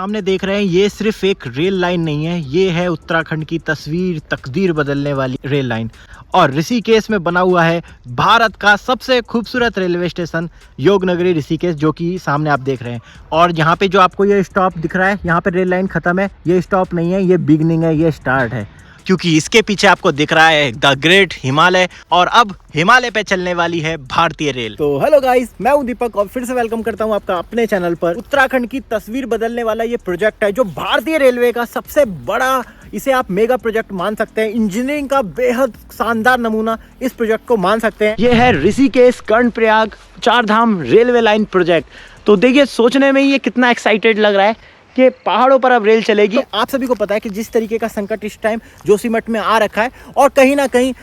सामने देख रहे हैं ये सिर्फ एक रेल लाइन नहीं है, ये है उत्तराखंड की तस्वीर तकदीर बदलने वाली रेल लाइन। और ऋषिकेश में बना हुआ है भारत का सबसे खूबसूरत रेलवे स्टेशन योगनगरी ऋषिकेश, जो कि सामने आप देख रहे हैं। और यहाँ पे जो आपको ये स्टॉप दिख रहा है, यहाँ पे रेल लाइन खत्म है, ये स्टॉप नहीं है, ये बिगनिंग है, ये स्टार्ट है। क्योंकि इसके पीछे आपको दिख रहा है द ग्रेट हिमालय, और अब हिमालय पे चलने वाली है भारतीय रेल। तो हेलो गाइस, मैं हूं दीपक और फिर से वेलकम करता हूं आपका अपने चैनल पर। उत्तराखंड की तस्वीर बदलने वाला ये प्रोजेक्ट है जो भारतीय रेलवे का सबसे बड़ा, इसे आप मेगा प्रोजेक्ट मान सकते हैं। इंजीनियरिंग का बेहद शानदार नमूना इस प्रोजेक्ट को मान सकते हैं। ये है Rishikesh Karnaprayag Chardham railway line project. तो देखिए, सोचने में ये कितना एक्साइटेड लग रहा है कि पहाड़ों पर अब रेल चलेगी। तो आप सभी को पता है कि जिस तरीके का संकट इस टाइम जोशीमठ में आ रखा है, और कहीं ना कहीं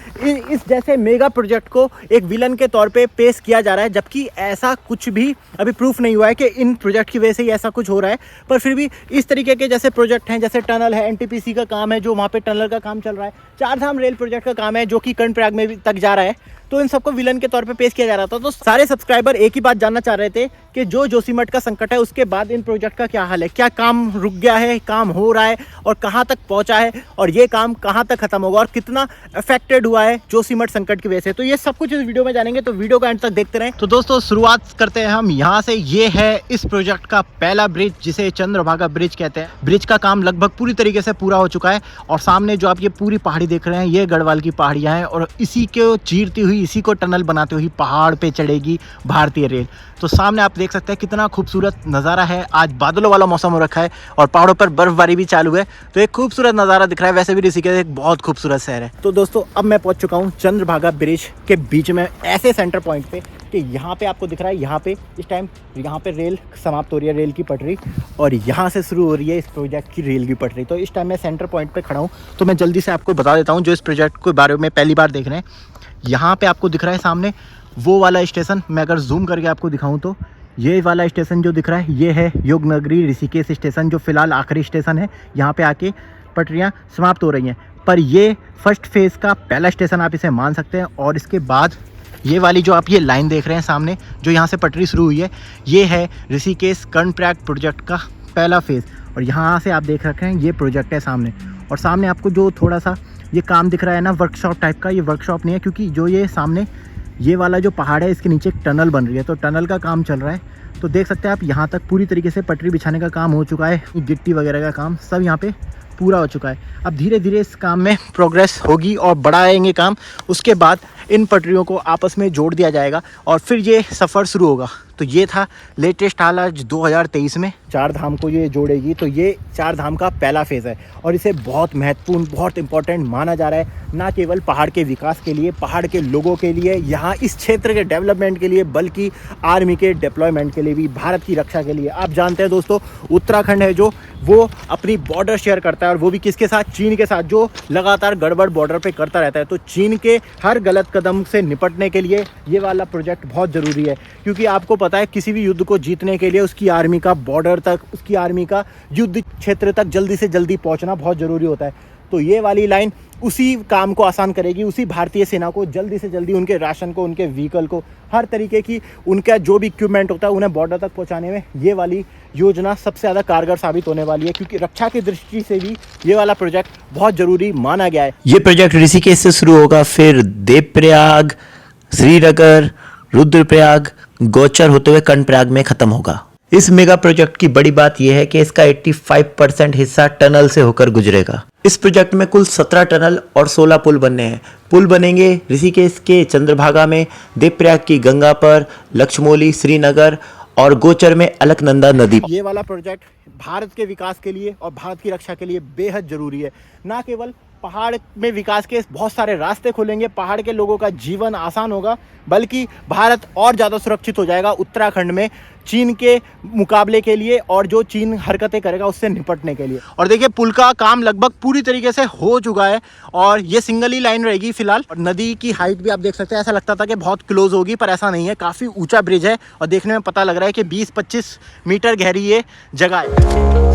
इस जैसे मेगा प्रोजेक्ट को एक विलन के तौर पे पेश किया जा रहा है, जबकि ऐसा कुछ भी अभी प्रूफ नहीं हुआ है कि इन प्रोजेक्ट की वजह से ही ऐसा कुछ हो रहा है। पर फिर भी इस तरीके के जैसे प्रोजेक्ट हैं, जैसे टनल है, एनटीपीसी का काम है जो वहाँ पे टनल का काम चल रहा है, चारधाम रेल प्रोजेक्ट का काम है जो कि कर्णप्रयाग में तक जा रहा है, तो इन सबको विलन के तौर पे पेश किया जा रहा था। तो सारे सब्सक्राइबर एक ही बात जानना चाह रहे थे कि जो जोशीमठ का संकट है उसके बाद इन प्रोजेक्ट का क्या हाल है, क्या काम रुक गया है, काम हो रहा है और कहां तक पहुंचा है, और ये काम कहां तक खत्म होगा और कितना अफेक्टेड हुआ है जोशीमठ संकट की वजह से। तो ये सब कुछ इस वीडियो में जानेंगे, तो वीडियो का एंड तक देखते रहें। तो दोस्तों, शुरुआत करते हैं हम यहाँ से। ये है इस प्रोजेक्ट का पहला ब्रिज, जिसे चंद्रभागा ब्रिज कहते हैं। ब्रिज का काम लगभग पूरी तरीके से पूरा हो चुका है, और सामने जो आप ये पूरी पहाड़ी देख रहे हैं, ये गढ़वाल की पहाड़ियां हैं, और इसी को चीरती हुई, इसी को टनल बनाते हुए पहाड़ पे चढ़ेगी भारतीय रेल। तो सामने आप देख सकते हैं कितना खूबसूरत नज़ारा है। आज बादलों वाला मौसम हो रखा है और पहाड़ों पर बर्फबारी भी चालू है, तो एक खूबसूरत नज़ारा दिख रहा है। वैसे भी ऋषिकेश एक बहुत खूबसूरत शहर है। तो दोस्तों, अब मैं पहुंच चुका हूं चंद्रभागा ब्रिज के बीच में, ऐसे सेंटर पॉइंट पे कि यहाँ पे आपको दिख रहा है, यहाँ पे इस टाइम यहाँ पे रेल समाप्त हो रही है, रेल की पटरी, और यहाँ से शुरू हो रही है इस प्रोजेक्ट की रेल की पटरी। तो इस टाइम मैं सेंटर पॉइंट पे खड़ा हूँ। तो मैं जल्दी से आपको बता देता हूँ जो इस प्रोजेक्ट के बारे में पहली बार देख रहे हैं। यहाँ पे आपको दिख रहा है सामने वो वाला स्टेशन। मैं अगर जूम करके आपको दिखाऊं तो ये वाला स्टेशन जो दिख रहा है, ये है योगनगरी ऋषिकेश स्टेशन, जो फिलहाल आखिरी स्टेशन है। यहाँ पे आके पटरियाँ समाप्त हो रही हैं, पर ये फर्स्ट फेज़ का पहला स्टेशन आप इसे मान सकते हैं। और इसके बाद ये वाली जो आप ये लाइन देख रहे हैं सामने, जो यहाँ से पटरी शुरू हुई है, ये है ऋषिकेश कर्णप्रयाग प्रोजेक्ट का पहला फेज़। और यहाँ से आप देख रखे हैं ये प्रोजेक्ट है सामने। और सामने आपको जो थोड़ा सा ये काम दिख रहा है ना, वर्कशॉप टाइप का, ये वर्कशॉप नहीं है, क्योंकि जो ये सामने ये वाला जो पहाड़ है, इसके नीचे एक टनल बन रही है, तो टनल का काम चल रहा है। तो देख सकते हैं आप, यहाँ तक पूरी तरीके से पटरी बिछाने का काम हो चुका है, गिट्टी वगैरह का काम सब यहाँ पे पूरा हो चुका है। अब धीरे धीरे इस काम में प्रोग्रेस होगी और बढ़ाएंगे काम। उसके बाद इन पटरियों को आपस में जोड़ दिया जाएगा और फिर ये सफ़र शुरू होगा। तो ये था लेटेस्ट हाल आज 2023 में, चार धाम को ये जोड़ेगी। तो ये चार धाम का पहला फेज़ है और इसे बहुत महत्वपूर्ण, बहुत इंपॉर्टेंट माना जा रहा है, ना केवल पहाड़ के विकास के लिए, पहाड़ के लोगों के लिए, यहाँ इस क्षेत्र के डेवलपमेंट के लिए, बल्कि आर्मी के डिप्लॉयमेंट के लिए भी, भारत की रक्षा के लिए। आप जानते हैं दोस्तों, उत्तराखंड है जो, वो अपनी बॉर्डर शेयर करता है, और वो भी किसके साथ? चीन के साथ, जो लगातार गड़बड़ बॉर्डर पे करता रहता है। तो चीन के हर गलत कदम से निपटने के लिए ये वाला प्रोजेक्ट बहुत ज़रूरी है, क्योंकि आपको पता है किसी भी युद्ध को जीतने के लिए उसकी आर्मी का बॉर्डर तक, उसकी आर्मी का युद्ध क्षेत्र तक जल्दी से जल्दी पहुंचना बहुत ज़रूरी होता है। तो ये वाली लाइन उसी काम को आसान करेगी, उसी भारतीय सेना को जल्दी से जल्दी उनके राशन को, उनके व्हीकल को, हर तरीके की उनका जो भी इक्विपमेंट होता है उन्हें बॉर्डर तक पहुंचाने में ये वाली योजना सबसे ज़्यादा कारगर साबित होने वाली है, क्योंकि रक्षा की दृष्टि से भी ये वाला प्रोजेक्ट बहुत ज़रूरी माना गया है। ये प्रोजेक्ट ऋषिकेश से शुरू होगा, फिर देवप्रयाग, श्रीनगर, रुद्रप्रयाग, गोचर होते हुए कर्णप्रयाग में खत्म होगा। इस मेगा प्रोजेक्ट की बड़ी बात यह है कि इसका 85% हिस्सा टनल से होकर गुजरेगा। इस प्रोजेक्ट में कुल 17 टनल और 16 पुल बनने हैं। पुल बनेंगे ऋषिकेश के चंद्रभागा में, देवप्रयाग की गंगा पर, लक्ष्मौली, श्रीनगर और गोचर में अलकनंदा नदी। ये वाला प्रोजेक्ट भारत के विकास के लिए और भारत की रक्षा के लिए बेहद जरूरी है। ना केवल पहाड़ में विकास के बहुत सारे रास्ते खुलेंगे, पहाड़ के लोगों का जीवन आसान होगा, बल्कि भारत और ज़्यादा सुरक्षित हो जाएगा उत्तराखंड में चीन के मुकाबले के लिए, और जो चीन हरकतें करेगा उससे निपटने के लिए। और देखिए, पुल का काम लगभग पूरी तरीके से हो चुका है और ये सिंगल ही लाइन रहेगी फिलहाल। और नदी की हाइट भी आप देख सकते हैं, ऐसा लगता था कि बहुत क्लोज होगी, पर ऐसा नहीं है, काफ़ी ऊंचा ब्रिज है और देखने में पता लग रहा है कि 20-25 मीटर गहरी ये जगह है।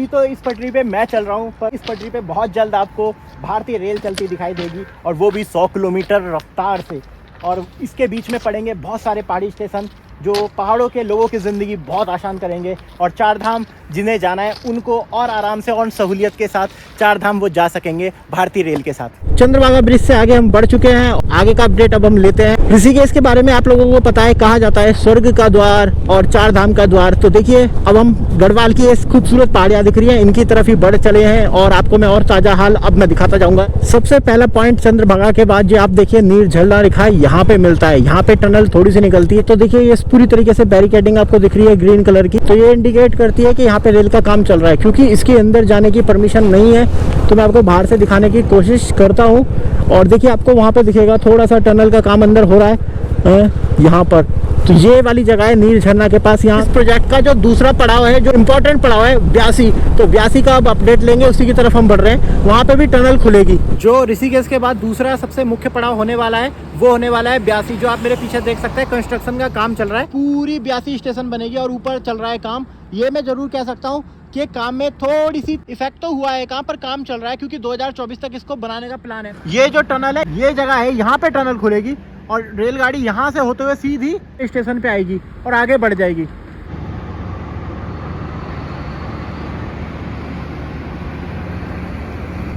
अभी तो इस पटरी पे मैं चल रहा हूँ, पर इस पटरी पे बहुत जल्द आपको भारतीय रेल चलती दिखाई देगी, और वो भी 100 किलोमीटर रफ्तार से। और इसके बीच में पड़ेंगे बहुत सारे पहाड़ी स्टेशन जो पहाड़ों के लोगों की ज़िंदगी बहुत आसान करेंगे, और चार धाम जिन्हें जाना है उनको और आराम से और सहूलियत के साथ चार धाम वो जा सकेंगे भारतीय रेल के साथ। चंद्रभागा ब्रिज से आगे हम बढ़ चुके हैं, आगे का अपडेट अब हम लेते हैं। ऋषिकेश के बारे में आप लोगों को पता है, कहा जाता है स्वर्ग का द्वार और चार धाम का द्वार। तो देखिए अब हम गढ़वाल की इस खूबसूरत पहाड़ियाँ दिख रही है, इनकी तरफ ही बढ़ चले हैं, और आपको मैं और ताज़ा हाल अब मैं दिखाता जाऊँगा। सबसे पहला पॉइंट चंद्रभागा के बाद जो आप देखिए नीर झरना रेखा यहाँ पे मिलता है, यहाँ पे टनल थोड़ी सी निकलती है। तो देखिए ये पूरी तरीके से बैरिकेडिंग आपको दिख रही है ग्रीन कलर की, तो ये इंडिकेट करती है कि यहाँ पे रेल का काम चल रहा है। क्योंकि इसके अंदर जाने की परमिशन नहीं है, तो मैं आपको बाहर से दिखाने की कोशिश करता हूँ। और देखिए आपको वहाँ पे दिखेगा थोड़ा सा टनल का काम अंदर हो रहा है यहाँ पर। तो ये वाली जगह है नीर झरना के पास। यहाँ इस प्रोजेक्ट का जो दूसरा पड़ाव है, जो इम्पोर्टेंट पड़ाव है ब्यासी, तो ब्यासी का अब अपडेट लेंगे, उसी की तरफ हम बढ़ रहे हैं। वहाँ पे भी टनल खुलेगी। जो ऋषिकेश के बाद दूसरा सबसे मुख्य पड़ाव होने वाला है वो होने वाला है ब्यासी। जो आप मेरे पीछे देख सकते हैं कंस्ट्रक्शन का काम चल रहा है, पूरी ब्यासी स्टेशन बनेगी और ऊपर चल रहा है काम। ये मैं जरूर कह सकता हूँ कि काम में थोड़ी सी इफेक्ट तो हुआ है, कहाँ पर काम चल रहा है, क्योंकि 2024 तक इसको बनाने का प्लान है। ये जो टनल है, ये जगह है, यहाँ पे टनल खुलेगी और रेलगाड़ी यहाँ से होते हुए सीधी स्टेशन पे आएगी और आगे बढ़ जाएगी।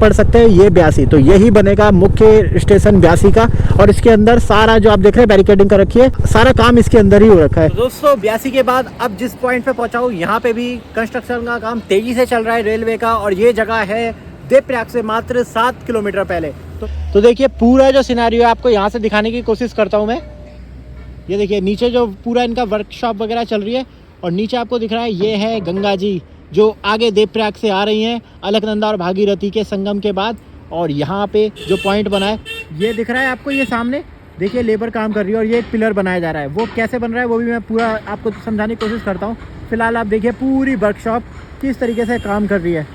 पढ़ सकते हैं ये ब्यासी, तो यही बनेगा मुख्य स्टेशन ब्यासी का। और इसके अंदर सारा जो आप देख रहे हैं बैरिकेडिंग कर रखी है, सारा काम इसके अंदर ही हो रखा है। दोस्तों ब्यासी के बाद अब जिस पॉइंट पे पहुंचा हूँ, यहाँ पे भी कंस्ट्रक्शन का काम तेजी से चल रहा है रेलवे का, और ये जगह है देवप्रयाग से मात्र 7 किलोमीटर पहले। तो देखिए पूरा जो सिनेरियो है आपको यहाँ से दिखाने की कोशिश करता हूँ मैं। ये देखिए नीचे जो पूरा इनका वर्कशॉप वगैरह चल रही है, और नीचे आपको दिख रहा है ये है गंगा जी जो आगे देवप्रयाग से आ रही हैं, अलकनंदा और भागीरथी के संगम के बाद। और यहाँ पे जो पॉइंट बना है ये दिख रहा है आपको, ये सामने देखिए लेबर काम कर रही है और ये एक पिलर बनाया जा रहा है। वो कैसे बन रहा है वो भी मैं पूरा आपको समझाने की कोशिश करता हूँ। फिलहाल आप देखिए पूरी वर्कशॉप किस तरीके से काम कर रही है,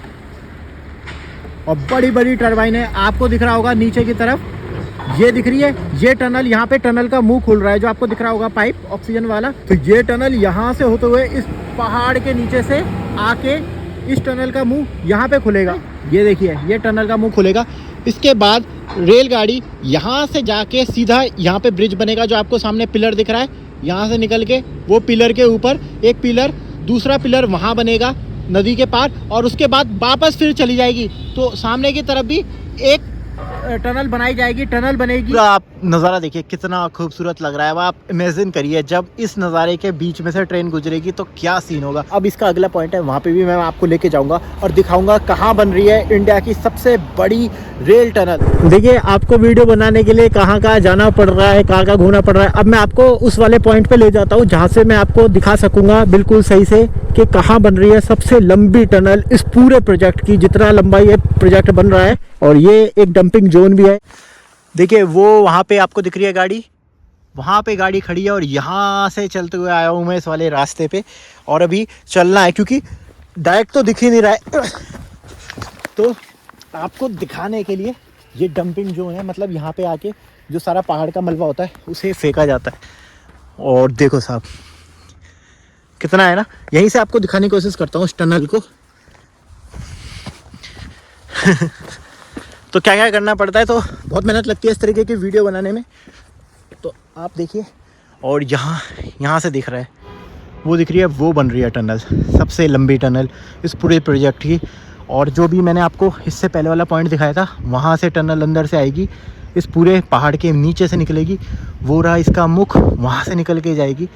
और बड़ी बड़ी टरबाइन है। आपको दिख रहा होगा नीचे की तरफ ये दिख रही है, ये टनल, यहाँ पे टनल का मुंह खुल रहा है जो आपको दिख रहा होगा, पाइप ऑक्सीजन वाला। तो ये टनल यहाँ से होते हुए इस पहाड़ के नीचे से आके इस टनल का मुंह यहाँ पे खुलेगा। ये देखिए ये टनल का मुंह खुलेगा। इसके बाद रेलगाड़ी यहाँ से जाके सीधा यहाँ पे ब्रिज बनेगा, जो आपको सामने पिलर दिख रहा है, यहाँ से निकल के वो पिलर के ऊपर एक पिलर, दूसरा पिलर वहाँ बनेगा नदी के पार, और उसके बाद वापस फिर चली जाएगी। तो सामने की तरफ भी एक टनल बनाई जाएगी, टनल बनेगी। आप नज़ारा देखिए कितना खूबसूरत लग रहा है। अब आप इमेजिन करिए जब इस नज़ारे के बीच में से ट्रेन गुजरेगी तो क्या सीन होगा। अब इसका अगला पॉइंट है, वहाँ पे भी मैं आपको लेके जाऊंगा और दिखाऊंगा कहाँ बन रही है इंडिया की सबसे बड़ी रेल टनल। देखिए आपको वीडियो बनाने के लिए कहाँ कहाँ जाना पड़ रहा है, कहाँ कहाँ घूमना पड़ रहा है। अब मैं आपको उस वाले पॉइंट पे ले जाता हूँ जहाँ से मैं आपको दिखा सकूंगा बिल्कुल सही से कि कहाँ बन रही है सबसे लंबी टनल इस पूरे प्रोजेक्ट की, जितना लंबा ये प्रोजेक्ट बन रहा है। और ये एक डंपिंग जोन भी है। देखिए वो वहाँ पे आपको दिख रही है गाड़ी, वहाँ पे गाड़ी खड़ी है, और यहाँ से चलते हुए आया हूँ मैं इस वाले रास्ते पे, और अभी चलना है क्योंकि डायरेक्ट तो दिख ही नहीं रहा है। तो आपको दिखाने के लिए ये डंपिंग जोन है, मतलब यहाँ पे आके जो सारा पहाड़ का मलबा होता है उसे फेंका जाता है। और देखो साहब कितना है ना, यहीं से आपको दिखाने की कोशिश करता हूँ इस टनल को। तो क्या क्या करना पड़ता है, तो बहुत मेहनत लगती है इस तरीके की वीडियो बनाने में। तो आप देखिए, और यहाँ से दिख रहा है, वो दिख रही है, वो बन रही है टनल, सबसे लंबी टनल इस पूरे प्रोजेक्ट की। और जो भी मैंने आपको इससे पहले वाला पॉइंट दिखाया था, वहाँ से टनल अंदर से आएगी, इस पूरे पहाड़ के नीचे से निकलेगी, वो रहा इसका मुख, वहाँ से निकल के जाएगी,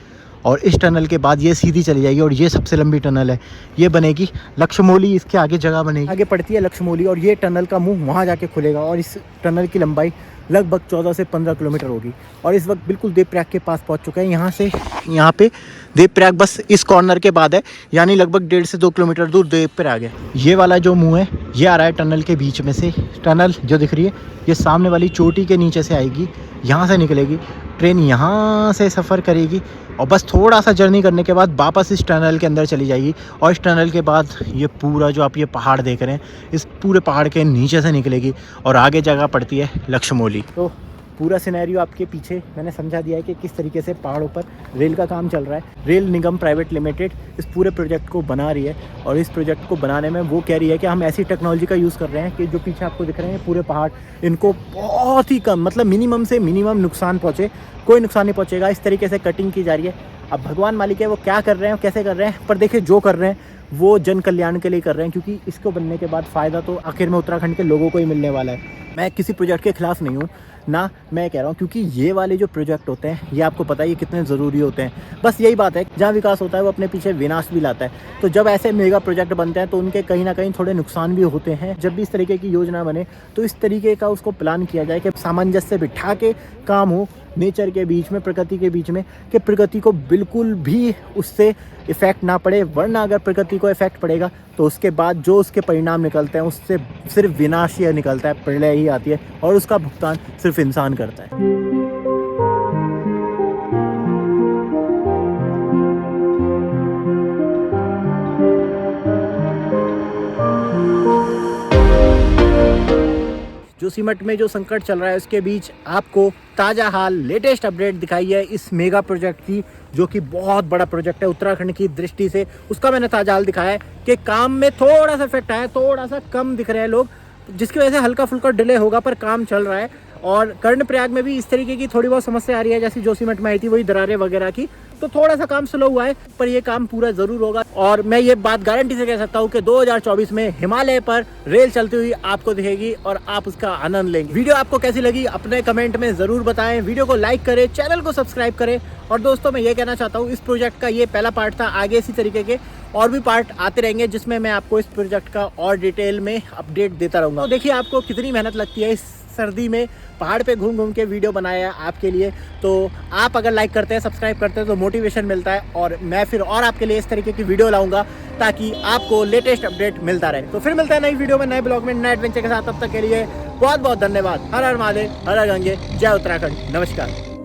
और इस टनल के बाद ये सीधी चली जाएगी। और ये सबसे लंबी टनल है, ये बनेगी लक्ष्मौली, इसके आगे जगह बनेगी, आगे पड़ती है लक्ष्मौली, और ये टनल का मुंह वहाँ जाके खुलेगा। और इस टनल की लंबाई लगभग 14 से 15 किलोमीटर होगी। और इस वक्त बिल्कुल देवप्रयाग के पास पहुँच चुका है। यहाँ से यहाँ पे देवप्रयाग बस इस कॉर्नर के बाद है, यानी लगभग 1.5 से 2 किलोमीटर दूर देवप्रयाग है। ये वाला जो मुँह है ये आ रहा है टनल के बीच में से। टनल जो दिख रही है ये सामने वाली चोटी के नीचे से आएगी, यहाँ से निकलेगी ट्रेन, यहाँ से सफ़र करेगी, और बस थोड़ा सा जर्नी करने के बाद वापस इस टनल के अंदर चली जाएगी। और इस टनल के बाद ये पूरा जो आप ये पहाड़ देख रहे हैं, इस पूरे पहाड़ के नीचे से निकलेगी और आगे जगह पड़ती है लक्ष्मौली। तो पूरा सिनेरियो आपके पीछे मैंने समझा दिया है कि किस तरीके से पहाड़ों पर रेल का काम चल रहा है। रेल निगम प्राइवेट लिमिटेड इस पूरे प्रोजेक्ट को बना रही है और इस प्रोजेक्ट को बनाने में वो कह रही है कि हम ऐसी टेक्नोलॉजी का यूज़ कर रहे हैं कि जो पीछे आपको दिख रहे हैं पूरे पहाड़, इनको बहुत ही कम, मतलब मिनिमम से मिनिमम नुकसान पहुँचे, कोई नुकसान नहीं पहुँचेगा, इस तरीके से कटिंग की जा रही है। अब भगवान मालिक है वो क्या कर रहे हैं, कैसे कर रहे हैं, पर देखिए जो कर रहे हैं वो जन कल्याण के लिए कर रहे हैं, क्योंकि इसको बनने के बाद फ़ायदा तो आखिर में उत्तराखंड के लोगों को ही मिलने वाला है। मैं किसी प्रोजेक्ट के खिलाफ नहीं हूँ ना, मैं कह रहा हूँ क्योंकि ये वाले जो प्रोजेक्ट होते हैं ये आपको पता है ये कितने ज़रूरी होते हैं। बस यही बात है, जहाँ विकास होता है वो अपने पीछे विनाश भी लाता है। तो जब ऐसे मेगा प्रोजेक्ट बनते हैं तो उनके कहीं ना कहीं थोड़े नुकसान भी होते हैं। जब भी इस तरीके की योजना बने तो इस तरीके का उसको प्लान किया जाए कि सामंजस्य बिठा के काम हो नेचर के बीच में, प्रकृति के बीच में, कि प्रकृति को बिल्कुल भी उससे इफ़ेक्ट ना पड़े। वरना अगर प्रकृति को इफ़ेक्ट पड़ेगा तो उसके बाद जो उसके परिणाम निकलते हैं उससे सिर्फ विनाश ही निकलता है, प्रलय ही आती है और उसका भुगतान सिर्फ इंसान करता है। जोशीमठ में जो संकट चल रहा है उसके बीच आपको ताज़ा हाल लेटेस्ट अपडेट दिखाई है इस मेगा प्रोजेक्ट की, जो कि बहुत बड़ा प्रोजेक्ट है उत्तराखंड की दृष्टि से। उसका मैंने ताज़ा हाल दिखाया है कि काम में थोड़ा सा इफेक्ट आया, थोड़ा सा कम दिख रहे हैं लोग, जिसकी वजह से हल्का फुल्का डिले होगा, पर काम चल रहा है। और कर्णप्रयाग में भी इस तरीके की थोड़ी बहुत समस्या आ रही है, जैसी जोशीमठ में आई थी, वही दरारें वगैरह की, तो थोड़ा सा काम स्लो हुआ है, पर ये काम पूरा जरूर होगा। और मैं ये बात गारंटी से कह सकता हूँ कि 2024 में हिमालय पर रेल चलती हुई आपको दिखेगी और आप उसका आनंद लेंगे। वीडियो आपको कैसी लगी अपने कमेंट में जरूर बताएं, वीडियो को लाइक करें, चैनल को सब्सक्राइब करें। और दोस्तों मैं ये कहना चाहता हूँ इस प्रोजेक्ट का ये पहला पार्ट था, आगे इसी तरीके के और भी पार्ट आते रहेंगे जिसमें मैं आपको इस प्रोजेक्ट का और डिटेल में अपडेट देता रहूँगा। तो देखिए आपको कितनी मेहनत लगती है इस सर्दी में पहाड़ पे घूम घूम के वीडियो बनाया आपके लिए। तो आप अगर लाइक करते हैं, सब्सक्राइब करते हैं तो मोटिवेशन मिलता है और मैं फिर और आपके लिए इस तरीके की वीडियो लाऊंगा ताकि आपको लेटेस्ट अपडेट मिलता रहे। तो फिर मिलता है नई वीडियो में, नए ब्लॉग में, नए एडवेंचर के साथ। तब तक के लिए बहुत बहुत धन्यवाद। हर हर महादेव, हर हर गंगे, जय उत्तराखंड, नमस्कार।